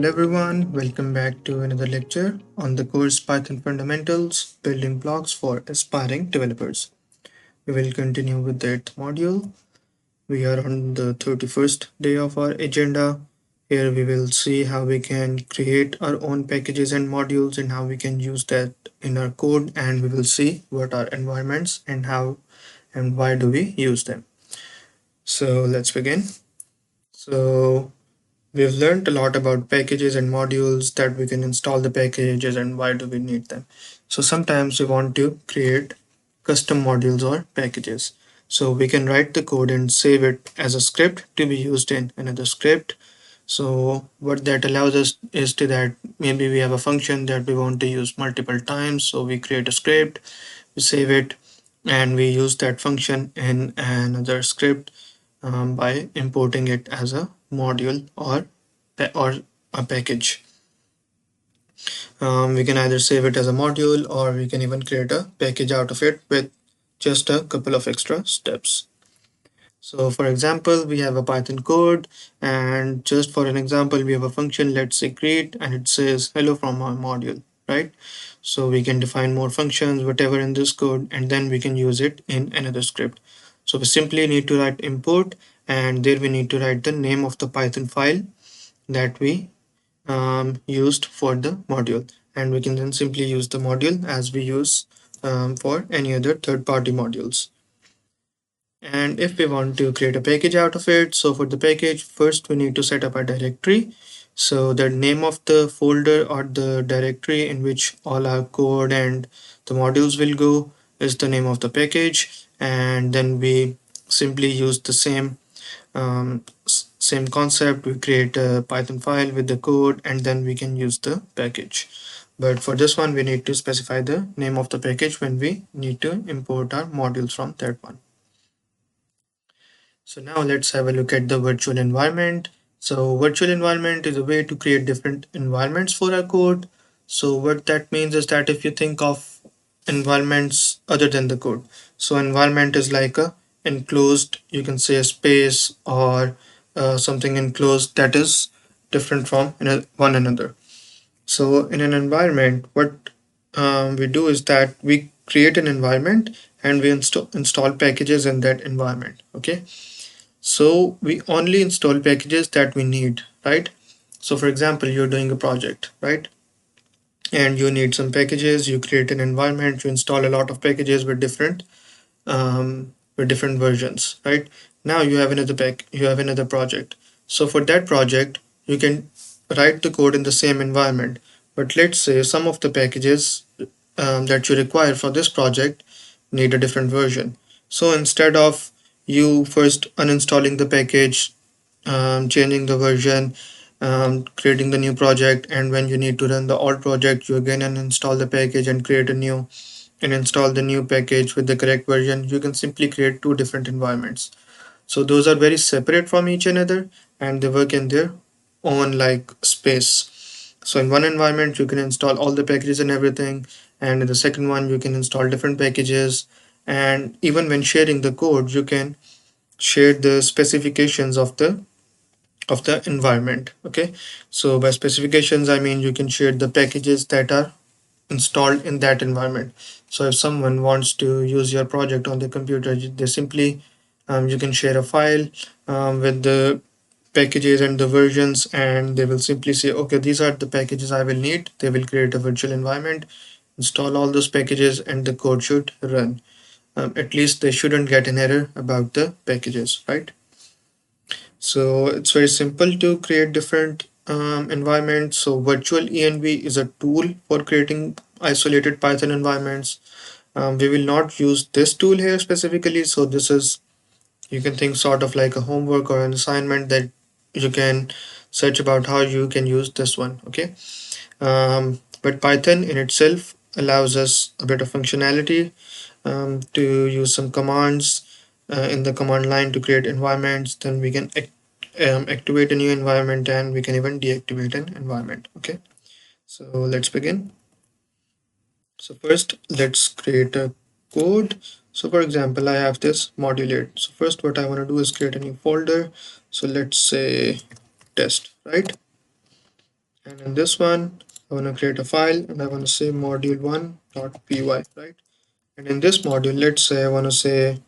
Hello everyone, welcome back to another lecture on the course Python Fundamentals Building Blocks for Aspiring Developers. We will continue with that module. We are on the 31st day of our agenda. Here we will see how we can create our own packages and modules and how we can use that in our code, and we will see what are environments and how and why do we use them. So let's begin. So we've learned a lot about packages and modules, that we can install the packages and why do we need them. So sometimes we want to create custom modules or packages. So we can write the code and save it as a script to be used in another script. So what that allows us is to that maybe we have a function that we want to use multiple times. So we create a script, we save it, and we use that function in another script by importing it as a module or a package. We can either save it as a module or we can even create a package out of it with just a couple of extra steps. So for example, we have a Python code, and just for an example, we have a function, let's say greet, and it says hello from our module, right? So we can define more functions, whatever in this code, and then we can use it in another script. So we simply need to write import, and there we need to write the name of the Python file that we used for the module, and we can then simply use the module as we use for any other third-party modules. And if we want to create a package out of it, so for the package, first we need to set up a directory. So the name of the folder or the directory in which all our code and the modules will go is the name of the package, and then we simply use the same concept. We create a Python file with the code, and then we can use the package. But for this one, we need to specify the name of the package when we need to import our modules from that one. So now let's have a look at the virtual environment. So virtual environment is a way to create different environments for our code. So what that means is that if you think of environments other than the code, so environment is like a enclosed, you can say a space or something enclosed that is different from one another. So in an environment, what we do is that we create an environment and we install packages in that environment. Okay, so we only install packages that we need, right? So for example, you're doing a project, right? And you need some packages, you create an environment, you install a lot of packages with different versions, right? Now you have another project. So for that project, you can write the code in the same environment. But let's say some of the packages that you require for this project need a different version. So instead of you first uninstalling the package, changing the version, creating the new project, and when you need to run the old project, you again uninstall the package and create a new and install the new package with the correct version, you can simply create two different environments. So those are very separate from each another and they work in their own like space. So in one environment, you can install all the packages and everything, and in the second one, you can install different packages. And even when sharing the code, you can share the specifications of the environment. Okay, so by specifications I mean you can share the packages that are installed in that environment. So if someone wants to use your project on their computer, they simply you can share a file with the packages and the versions, and they will simply say, okay, these are the packages I will need. They will create a virtual environment, install all those packages, and the code should run. At least they shouldn't get an error about the packages, right? So it's very simple to create different environments. So virtual env is a tool for creating isolated Python environments. We will not use this tool here specifically. So this is, you can think sort of like a homework or an assignment that you can search about how you can use this one. Okay. But Python in itself allows us a bit of functionality to use some commands in the command line to create environments. Then we can activate a new environment, and we can even deactivate an environment. Okay, so let's begin. So first, let's create a code. So for example, I have this module 8. So first what I want to do is create a new folder. So let's say test, right? And in this one, I want to create a file and I want to say module1.py, right? And in this module, let's say I want to say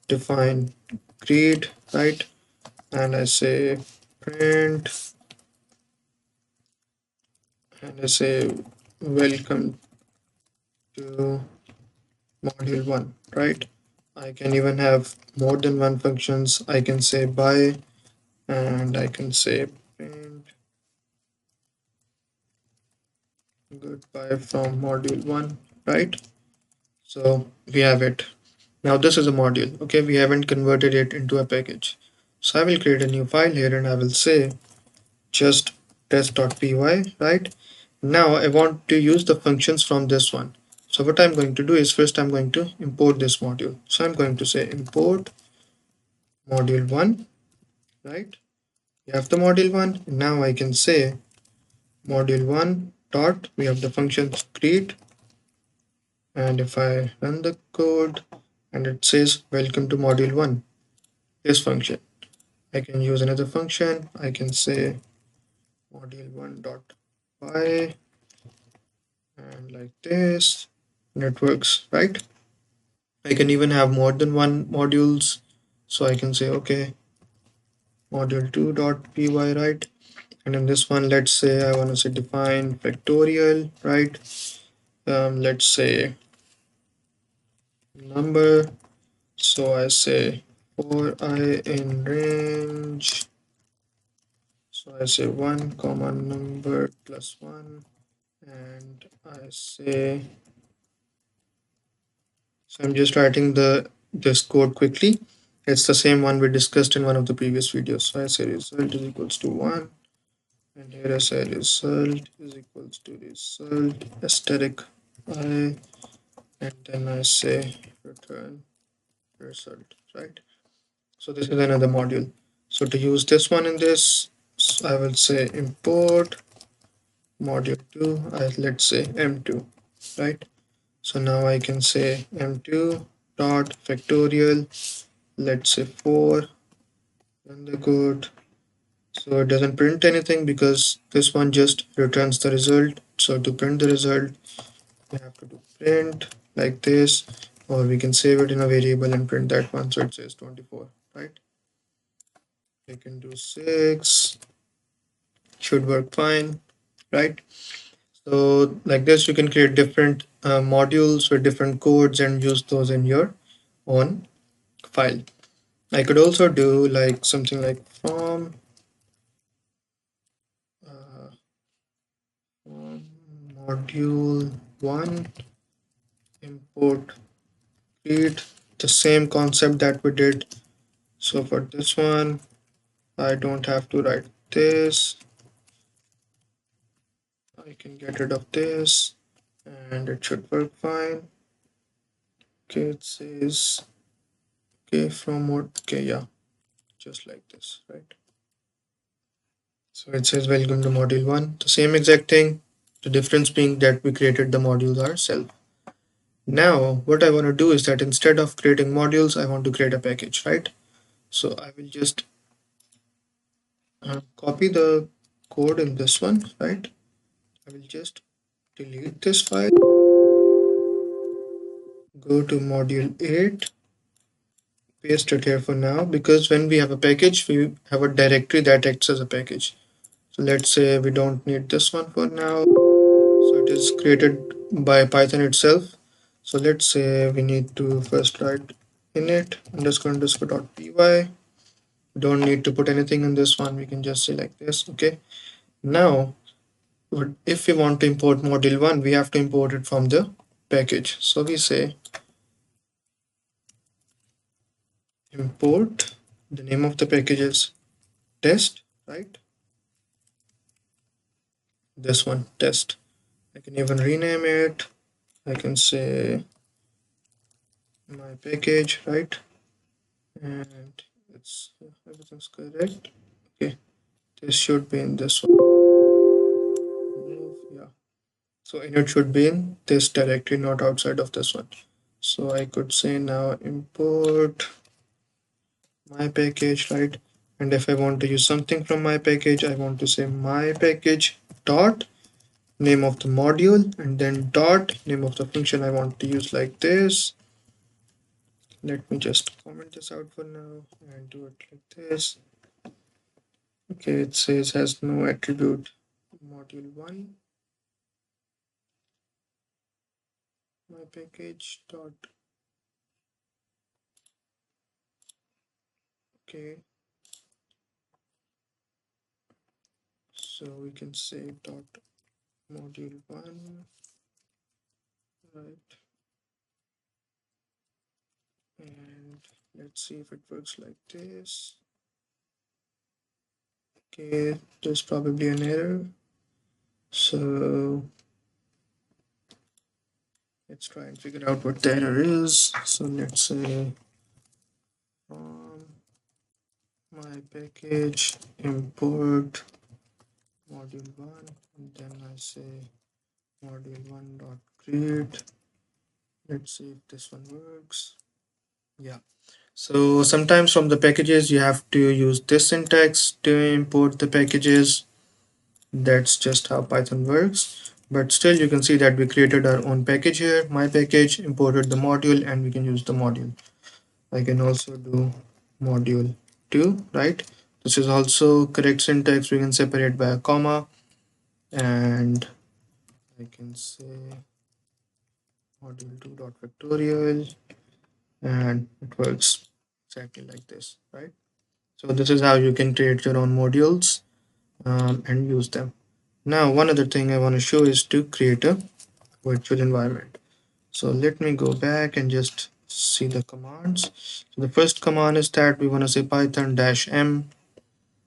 define greet, right? And I say print and I say welcome to module one, right? I can even have more than one functions. I can say by and I can say print goodbye from module one, right? So we have it. Now this is a module, okay? We haven't converted it into a package. So I will create a new file here and I will say just test.py, right? Now I want to use the functions from this one. So what I'm going to do is first I'm going to import this module. So I'm going to say import module one, right? We have the module one. Now I can say module one dot, we have the functions create, and if I run the code and it says welcome to module one, this function. I can use another function. I can say module one dot py and like this, and it works, right? I can even have more than one modules. So I can say, okay, module2.py, right? And in this one, let's say I want to say define factorial, right? Let's say number. So I say for I in range. So I say 1 comma number plus 1, and I say, so I'm just writing this code quickly. It's the same one we discussed in one of the previous videos. So I say result is equals to 1, and here I say result is equals to result asterisk I, and then I say return result, right? So this is another module. So to use this one in this, I will say import module 2, let's say m2, right? So now I can say m2 dot factorial, let's say 4, run the code. So it doesn't print anything because this one just returns the result. So to print the result, we have to do print like this, or we can save it in a variable and print that one. So it says 24, right? We can do 6, should work fine, right? So like this, you can create different modules with different codes and use those in your own file. I could also do like something like uh, from module 1 import create, the same concept that we did. So for this one, I don't have to write this. I can get rid of this and it should work fine. Okay, it says, okay, from what, okay, yeah, just like this, right? So it says welcome to module 1, the same exact thing. The difference being that we created the modules ourselves. Now what I want to do is that instead of creating modules, I want to create a package, right? So I will just copy the code in this one, right? I will just delete this file, go to module 8, paste it here for now, because when we have a package, we have a directory that acts as a package. So let's say we don't need this one for now. So it is created by Python itself. So let's say we need to first write init underscore underscore dot py. We don't need to put anything in this one. We can just say like this. Okay. Now, if we want to import module 1, we have to import it from the package. So we say import, the name of the package is test, right? This one, test. I can even rename it. I can say my package, right? And it's everything's correct. Okay, this should be in this one. Yeah. So init should be in this directory, not outside of this one. So I could say now import my package, right? And if I want to use something from my package, I want to say my package, dot name of the module, and then dot name of the function I want to use, like this. Let me just comment this out for now and do it like this. Okay, it says has no attribute module 1 my package dot. Okay, so we can say dot module 1, right? And let's see if it works like this. Okay, there's probably an error, so let's try and figure out what the error is. So let's say from my package import module 1, and then I say module 1 dot create. Let's see if this one works. Yeah, so sometimes from the packages you have to use this syntax to import the packages. That's just how Python works. But still you can see that we created our own package here. My package imported the module and we can use the module. I can also do module 2, right? This is also correct syntax. We can separate by a comma, and I can say module 2 dot factorial, and it works exactly like this, right? So this is how you can create your own modules and use them. Now one other thing I want to show is to create a virtual environment. So let me go back and just see the commands. So the first command is that we want to say python-m.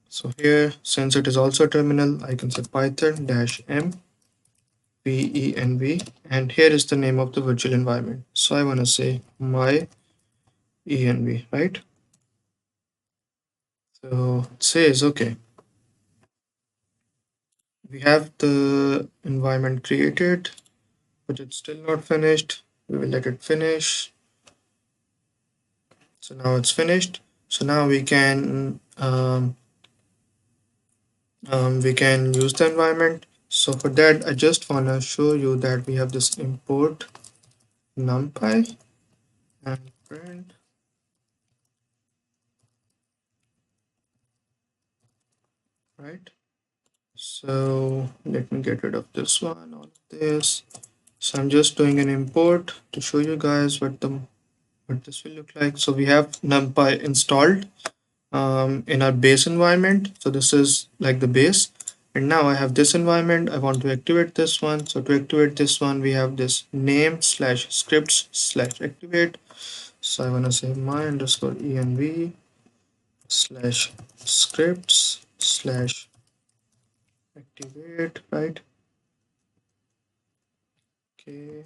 So here, since it is also a terminal, I can say python-m venv, and here is the name of the virtual environment. So I want to say my env, right? So it says, okay, we have the environment created, but it's still not finished. We will let it finish. So now it's finished. So now we can use the environment. So for that, I just want to show you that we have this import numpy and print, right? So let me get rid of this one, all of this. So I'm just doing an import to show you guys what this will look like. So we have numpy installed in our base environment. So this is like the base, and now I have this environment. I want to activate this one. So to activate this one, we have this name slash scripts slash activate. So I want to say my underscore env slash scripts slash activate, right? Okay,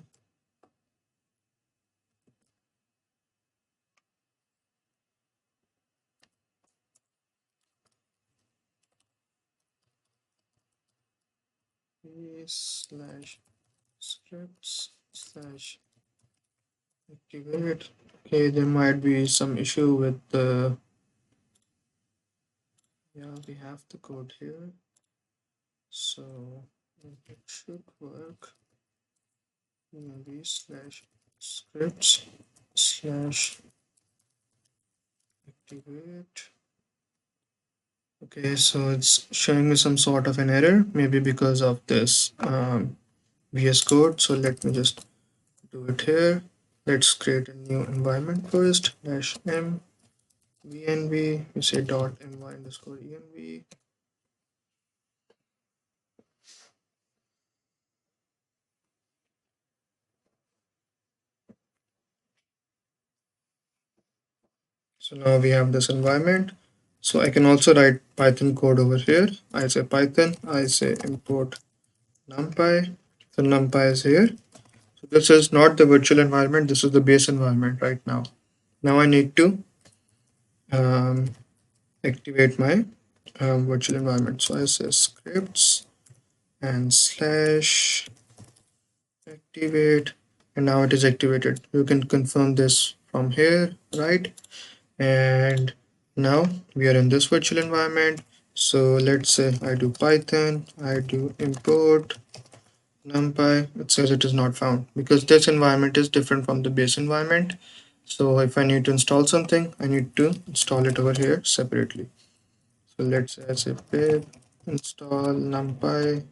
slash scripts slash activate. Okay, there might be some issue with the, yeah, we have the code here, so it should work. Env slash scripts slash activate. Okay, so it's showing me some sort of an error, maybe because of this VS Code. So let me just do it here. Let's create a new environment first. Dash m venv. We say dot my underscore env. So now we have this environment. So I can also write Python code over here. I say Python. I say import numpy. So numpy is here. So this is not the virtual environment. This is the base environment right now. Now I need to um, activate my virtual environment. So I say scripts and slash activate, and now it is activated. You can confirm this from here, right? And now we are in this virtual environment. So let's say I do Python, I do import numpy. It says it is not found because this environment is different from the base environment. So if I need to install something, I need to install it over here separately. So let's say I say pip install numpy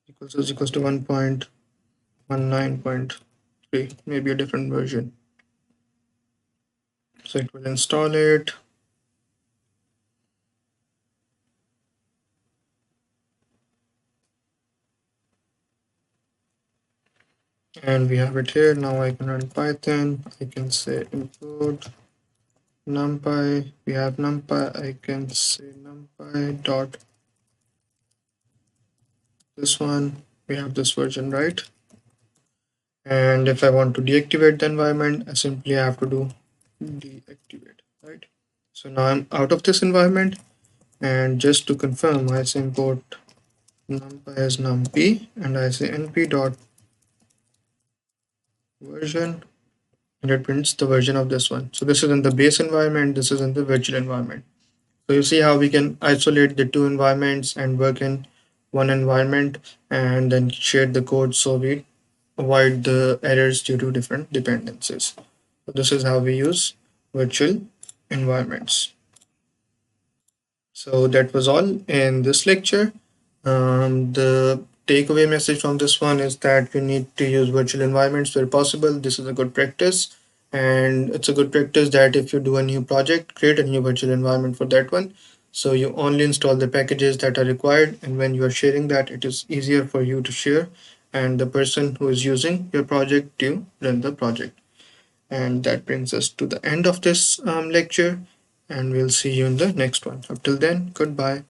equals to 1.19.3, maybe a different version. So it will install it. And we have it here. Now I can run Python. I can say import numpy. We have numpy. I can say numpy dot this one. We have this version, right? And if I want to deactivate the environment, I simply have to do deactivate, right? So now I'm out of this environment. And just to confirm, I say import numpy as numpy, and I say np dot version, and it prints the version of this one. So this is in the base environment, this is in the virtual environment. So you see how we can isolate the two environments and work in one environment and then share the code so we avoid the errors due to different dependencies. So this is how we use virtual environments. So that was all in this lecture. The takeaway message from this one is that you need to use virtual environments where possible. This is a good practice, and it's a good practice that if you do a new project, create a new virtual environment for that one. So you only install the packages that are required, and when you are sharing that, it is easier for you to share and the person who is using your project to run the project. And that brings us to the end of this lecture, and we'll see you in the next one. Up till then, goodbye.